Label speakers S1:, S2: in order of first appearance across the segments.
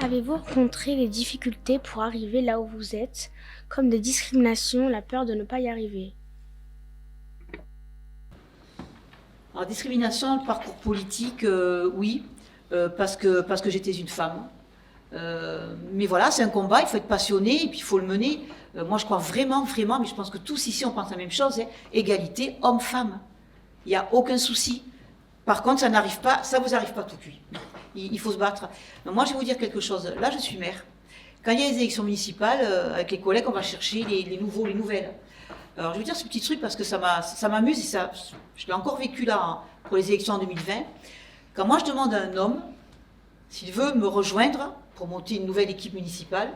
S1: Avez-vous rencontré des difficultés pour arriver là où vous êtes, comme des discriminations, la peur de ne pas y arriver?
S2: Alors, discrimination, le parcours politique, oui, parce que j'étais une femme. Mais voilà, c'est un combat, il faut être passionné et puis il faut le mener. Moi, je crois vraiment, vraiment, mais je pense que tous ici, on pense la même chose, hein, égalité homme-femme. Il n'y a aucun souci. Par contre, ça vous arrive pas tout cuit. Il faut se battre. Donc, moi, je vais vous dire quelque chose. Là, je suis maire. Quand il y a les élections municipales, avec les collègues, on va chercher les nouveaux, les nouvelles. Alors, je vais vous dire ce petit truc parce que ça m'amuse et je l'ai encore vécu là pour les élections en 2020. Quand moi, je demande à un homme s'il veut me rejoindre pour monter une nouvelle équipe municipale,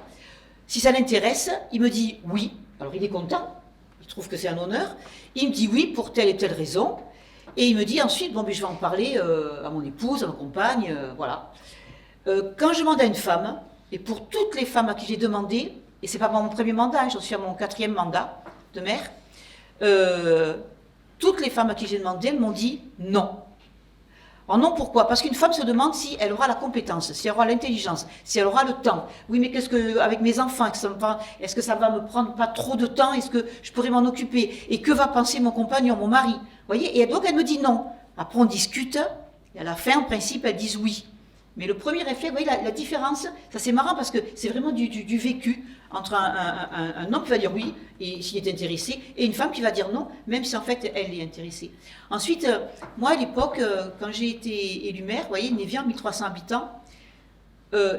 S2: si ça l'intéresse, il me dit oui. Alors, il est content. Il trouve que c'est un honneur. Il me dit oui pour telle et telle raison. Et il me dit ensuite, bon, ben, je vais en parler à mon épouse, à ma compagne, voilà. Quand je demande à une femme, et pour toutes les femmes à qui j'ai demandé, et c'est pas mon premier mandat, j'en suis à mon 4e mandat de maire, toutes les femmes à qui j'ai demandé, elles m'ont dit non. Alors non, pourquoi? Parce qu'une femme se demande si elle aura la compétence, si elle aura l'intelligence, si elle aura le temps. Oui, mais qu'est-ce que, avec mes enfants, est-ce que ça va me prendre pas trop de temps? Est-ce que je pourrais m'en occuper? Et que va penser mon compagnon, mon mari? Vous voyez? Et donc elle me dit non. Après on discute, et à la fin, en principe, elles disent oui. Mais le premier réflexe, vous voyez, la différence, ça c'est marrant parce que c'est vraiment du vécu entre un homme qui va dire oui, et s'il est intéressé, et une femme qui va dire non, même si en fait elle est intéressée. Ensuite, moi à l'époque, quand j'ai été élue maire, vous voyez, Névian, 1300 habitants,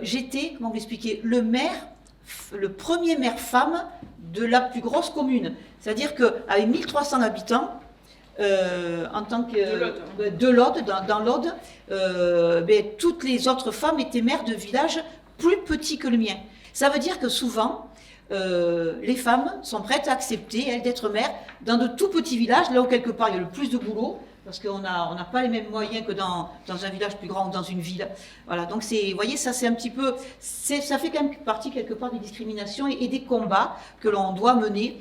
S2: j'étais, comment vous expliquer, le premier maire femme de la plus grosse commune. C'est-à-dire qu'avec 1300 habitants, en tant que de l'Aude, dans l'Aude, ben, toutes les autres femmes étaient maires de villages plus petits que le mien. Ça veut dire que souvent, les femmes sont prêtes à accepter, elles, d'être mères dans de tout petits villages, là où quelque part il y a le plus de boulot, parce qu'on n'a pas les mêmes moyens que dans un village plus grand ou dans une ville. Voilà, donc vous voyez, ça c'est un petit peu, ça fait quand même partie quelque part des discriminations et des combats que l'on doit mener,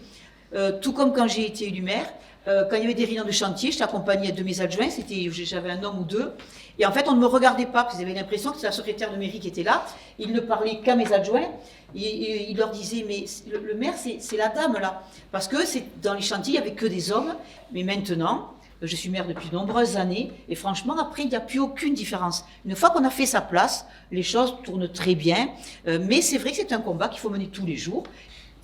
S2: tout comme quand j'ai été élue maire. Quand il y avait des réunions de chantier, j'étais accompagnée de mes adjoints, j'avais un homme ou deux, et en fait on ne me regardait pas, parce qu'ils avaient l'impression que c'était la secrétaire de mairie qui était là, ils ne parlaient qu'à mes adjoints, et ils leur disaient, mais le maire c'est la dame là, parce que dans les chantiers il n'y avait que des hommes, mais maintenant, je suis maire depuis de nombreuses années, et franchement après il n'y a plus aucune différence. Une fois qu'on a fait sa place, les choses tournent très bien, mais c'est vrai que c'est un combat qu'il faut mener tous les jours.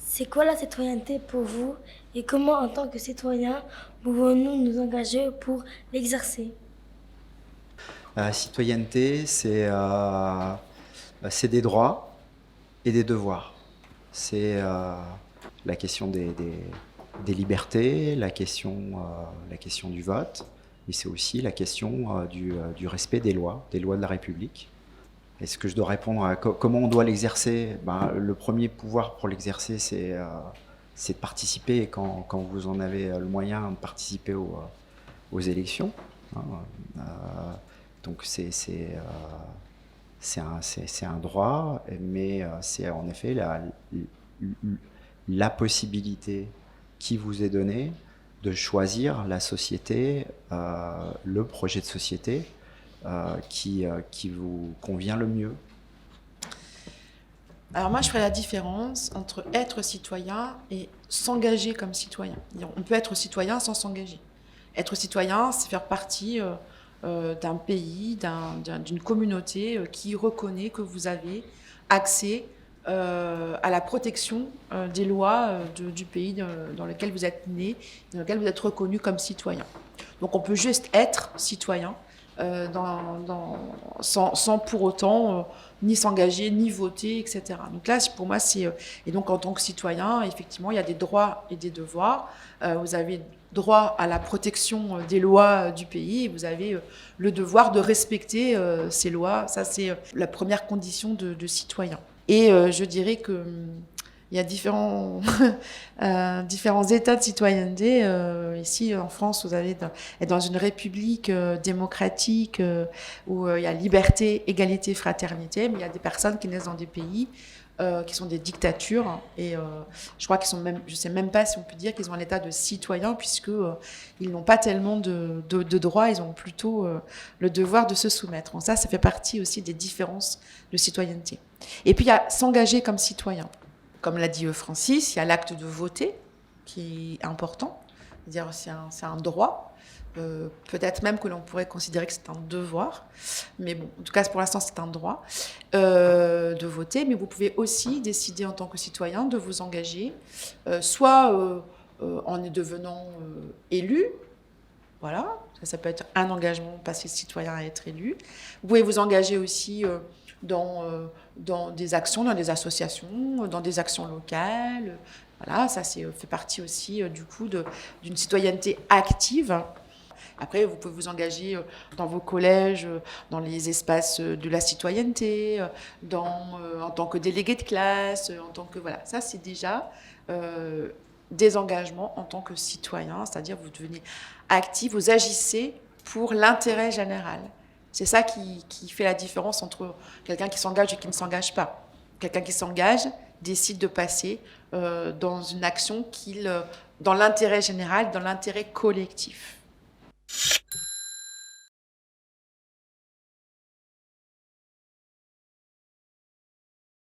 S1: C'est quoi la citoyenneté pour vous et comment, en tant que citoyens, pouvons-nous nous engager pour l'exercer?
S3: La citoyenneté, c'est des droits et des devoirs. C'est la question des libertés, la question du vote, et c'est aussi la question du respect des lois de la République. Est-ce que je dois répondre à comment on doit l'exercer? Le premier pouvoir pour l'exercer, c'est de participer, et quand vous en avez le moyen, de participer aux élections. Hein. Donc c'est un droit, mais c'est en effet la possibilité qui vous est donnée de choisir la société, le projet de société qui vous convient le mieux.
S4: Alors moi, je ferais la différence entre être citoyen et s'engager comme citoyen. On peut être citoyen sans s'engager. Être citoyen, c'est faire partie d'un pays, d'une communauté qui reconnaît que vous avez accès à la protection des lois du pays dans lequel vous êtes né, dans lequel vous êtes reconnu comme citoyen. Donc on peut juste être citoyen sans pour autant ni s'engager, ni voter, etc. Donc là, pour moi, et donc en tant que citoyen, effectivement, il y a des droits et des devoirs. Vous avez droit à la protection des lois du pays et vous avez le devoir de respecter ces lois. Ça, c'est la première condition de citoyen. Et je dirais que il y a différents, différents états de citoyenneté. Ici, en France, vous allez être dans une république démocratique où il y a liberté, égalité, fraternité, mais il y a des personnes qui naissent dans des pays qui sont des dictatures. Et je crois qu'ils sont même, je ne sais même pas si on peut dire qu'ils ont un état de citoyen, puisque ils n'ont pas tellement de droits, ils ont plutôt le devoir de se soumettre. Donc ça fait partie aussi des différences de citoyenneté. Et puis il y a s'engager comme citoyen. Comme l'a dit Francis, il y a l'acte de voter qui est important. C'est-à-dire c'est un droit. Peut-être même que l'on pourrait considérer que c'est un devoir. Mais bon, en tout cas, pour l'instant, c'est un droit de voter. Mais vous pouvez aussi décider en tant que citoyen de vous engager, soit en devenant élu. Voilà, ça peut être un engagement, passer citoyen à être élu. Vous pouvez vous engager aussi dans des actions, dans des associations, dans des actions locales. Voilà, ça fait partie aussi du coup d'une citoyenneté active. Après, vous pouvez vous engager dans vos collèges, dans les espaces de la citoyenneté, en tant que délégué de classe, en tant que voilà. Ça, c'est déjà des engagements en tant que citoyen, c'est-à-dire vous devenez actif, vous agissez pour l'intérêt général. C'est ça qui fait la différence entre quelqu'un qui s'engage et qui ne s'engage pas. Quelqu'un qui s'engage décide de passer dans une action dans l'intérêt général, dans l'intérêt collectif.